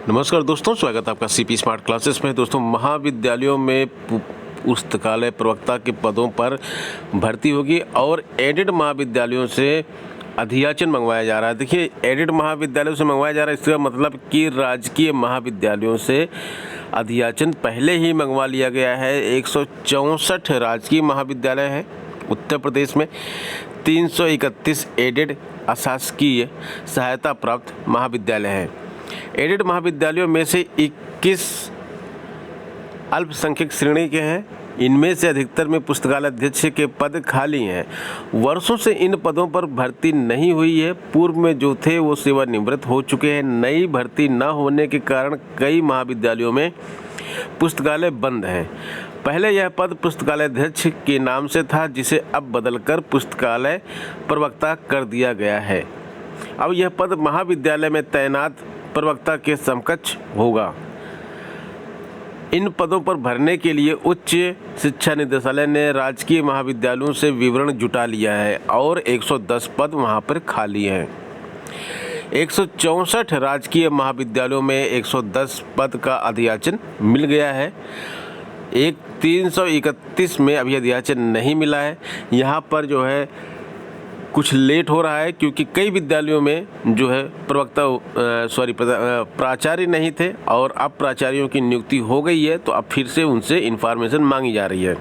नमस्कार दोस्तों, स्वागत है आपका सीपी स्मार्ट क्लासेस में। दोस्तों, महाविद्यालयों में पुस्तकालय प्रवक्ता के पदों पर भर्ती होगी और एडेड महाविद्यालयों से अधियाचन मंगवाया जा रहा है। देखिए, एडेड महाविद्यालयों से मंगवाया जा रहा है, इसका मतलब कि राजकीय महाविद्यालयों से अधियाचन पहले ही मंगवा लिया गया है। 164 राजकीय महाविद्यालय हैं उत्तर प्रदेश में, 331 एडेड अशासकीय सहायता प्राप्त महाविद्यालय हैं। एडेड महाविद्यालयों में से 21 अल्पसंख्यक श्रेणी के हैं। इनमें से अधिकतर में पुस्तकालय अध्यक्ष के पद खाली हैं। वर्षों से इन पदों पर भर्ती नहीं हुई है। पूर्व में जो थे वो सेवानिवृत्त हो चुके हैं। नई भर्ती न होने के कारण कई महाविद्यालयों में पुस्तकालय बंद हैं। पहले यह पद पुस्तकालय अध्यक्ष के नाम से था, जिसे अब बदलकर पुस्तकालय प्रवक्ता कर दिया गया है। अब यह पद महाविद्यालय में तैनात प्रवक्ता के समकक्ष होगा। इन पदों पर भरने के लिए उच्च शिक्षा निदेशालय ने राजकीय महाविद्यालयों से विवरण जुटा लिया है और 110 पद वहां पर खाली हैं। 164 राजकीय महाविद्यालयों में 110 पद का अधियाचन मिल गया है। 331 में अभी अधियाचन नहीं मिला है। यहाँ पर जो है कुछ लेट हो रहा है, क्योंकि कई विद्यालयों में जो है प्राचार्य नहीं थे और अब प्राचार्यों की नियुक्ति हो गई है, तो अब फिर से उनसे इन्फॉर्मेशन मांगी जा रही है।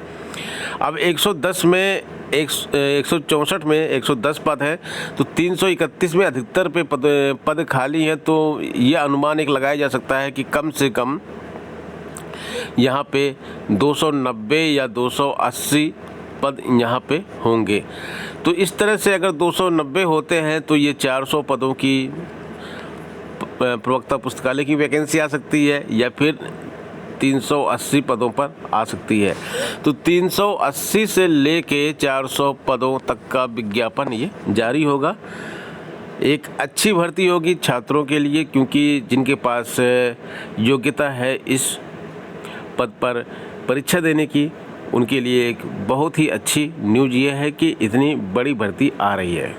अब 110 में 164 में 110 पद हैं, तो 331 में अधिकतर पे पद खाली हैं। तो ये अनुमान एक लगाया जा सकता है कि कम से कम यहाँ पे 290 या 280 पद यहाँ पे होंगे। तो इस तरह से अगर 290 होते हैं तो ये 400 पदों की प्रवक्ता पुस्तकालय की वैकेंसी आ सकती है, या फिर 380 पदों पर आ सकती है। तो 380 से लेके 400 पदों तक का विज्ञापन ये जारी होगा। एक अच्छी भर्ती होगी छात्रों के लिए, क्योंकि जिनके पास योग्यता है इस पद पर परीक्षा देने की, उनके लिए एक बहुत ही अच्छी न्यूज़ ये है कि इतनी बड़ी भर्ती आ रही है।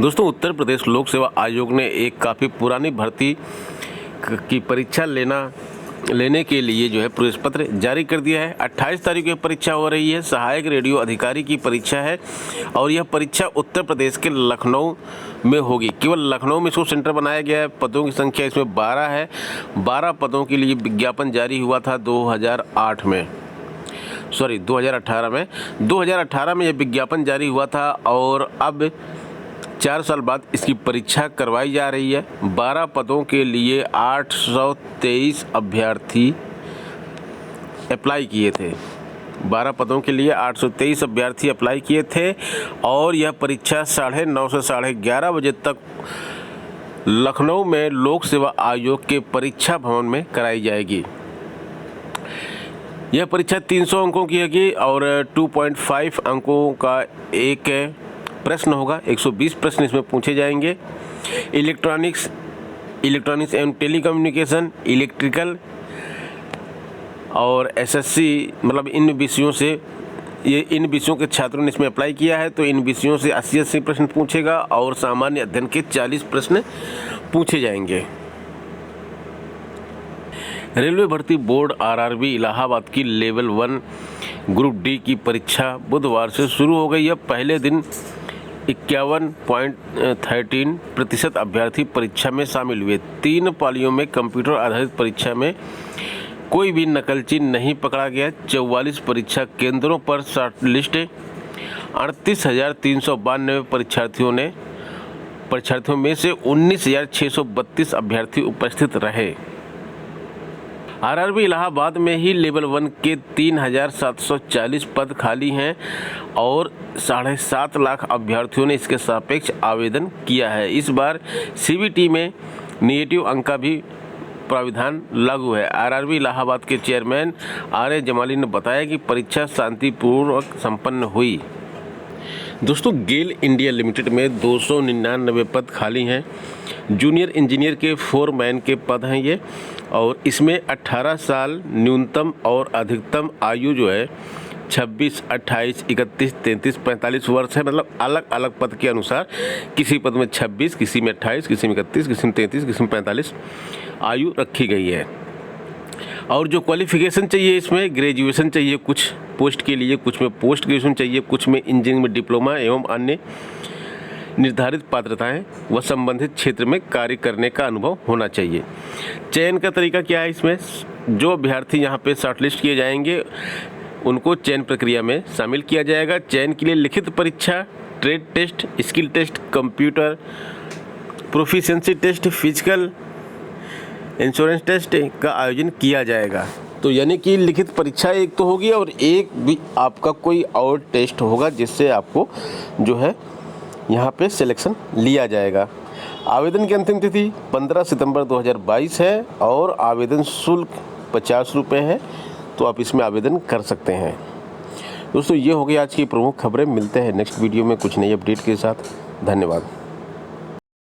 दोस्तों, उत्तर प्रदेश लोक सेवा आयोग ने एक काफ़ी पुरानी भर्ती की परीक्षा लेने के लिए जो है प्रवेश पत्र जारी कर दिया है। 28 तारीख को परीक्षा हो रही है। सहायक रेडियो अधिकारी की परीक्षा है और यह परीक्षा उत्तर प्रदेश के लखनऊ में होगी। केवल लखनऊ में इसको सेंटर बनाया गया है। पदों की संख्या इसमें 12 है। 12 पदों के लिए विज्ञापन जारी हुआ था 2018 में। 2018 में यह विज्ञापन जारी हुआ था और अब 4 साल बाद इसकी परीक्षा करवाई जा रही है। 12 पदों के लिए 823 अभ्यर्थी अप्लाई किए थे। 12 पदों के लिए 823 अभ्यर्थी अप्लाई किए थे और यह परीक्षा 9:30 से 11:30 बजे तक लखनऊ में लोक सेवा आयोग के परीक्षा भवन में कराई जाएगी। यह परीक्षा 300 अंकों की होगी और 2.5 अंकों का एक प्रश्न होगा। 120 प्रश्न इसमें पूछे जाएंगे। इलेक्ट्रॉनिक्स एवं टेलीकम्युनिकेशन, इलेक्ट्रिकल और एसएससी, मतलब इन विषयों के छात्रों ने इसमें अप्लाई किया है, तो इन विषयों से 80 प्रश्न पूछेगा और सामान्य अध्ययन के 40 प्रश्न पूछे जाएंगे। रेलवे भर्ती बोर्ड आरआरबी इलाहाबाद की लेवल 1 ग्रुप डी की परीक्षा बुधवार से शुरू हो गई है। पहले दिन 51.13% अभ्यर्थी परीक्षा में शामिल हुए। 3 पालियों में कंप्यूटर आधारित परीक्षा में कोई भी नकलची नहीं पकड़ा गया। 44 परीक्षा केंद्रों पर शॉर्ट लिस्ट 38,392 परीक्षार्थियों में से 19,632 अभ्यर्थी उपस्थित रहे। आरआरबी इलाहाबाद में ही लेवल 1 के 3,740 पद खाली हैं और 7.5 लाख अभ्यर्थियों ने इसके सापेक्ष आवेदन किया है। इस बार सीबीटी में नेगेटिव अंक का भी प्राविधान लागू है। आरआरबी इलाहाबाद के चेयरमैन आर जमाली ने बताया कि परीक्षा शांतिपूर्वक संपन्न हुई। दोस्तों, गेल इंडिया लिमिटेड में 299 पद खाली हैं। जूनियर इंजीनियर के फोरमैन के पद हैं ये, और इसमें 18 साल न्यूनतम और अधिकतम आयु जो है 26, 28, 31, 33, 45 वर्ष है। मतलब अलग अलग पद के अनुसार किसी पद में 26, किसी में 28, किसी में 31, किसी में 33, किसी में 45 आयु रखी गई है। और जो क्वालिफिकेशन चाहिए इसमें ग्रेजुएशन चाहिए कुछ पोस्ट के लिए, कुछ में पोस्ट ग्रेजुएशन चाहिए, कुछ में इंजीनियरिंग में डिप्लोमा एवं अन्य निर्धारित पात्रताएं व संबंधित क्षेत्र में कार्य करने का अनुभव होना चाहिए। चयन का तरीका क्या है इसमें? जो अभ्यर्थी यहाँ पे शॉर्टलिस्ट किए जाएंगे उनको चयन प्रक्रिया में शामिल किया जाएगा। चयन के लिए लिखित परीक्षा, trade test, skill test, computer proficiency test, physical insurance test का आयोजन किया जाएगा। तो यानी कि लिखित परीक्षा एक तो होगी और एक भी आपका कोई और टेस्ट होगा जिससे आपको जो है यहाँ पे सिलेक्शन लिया जाएगा। आवेदन की अंतिम तिथि 15 सितंबर 2022 है और आवेदन शुल्क 50 रुपये है, तो आप इसमें आवेदन कर सकते हैं। दोस्तों ये हो गई आज की प्रमुख खबरें। मिलते हैं नेक्स्ट वीडियो में कुछ नई अपडेट के साथ। धन्यवाद।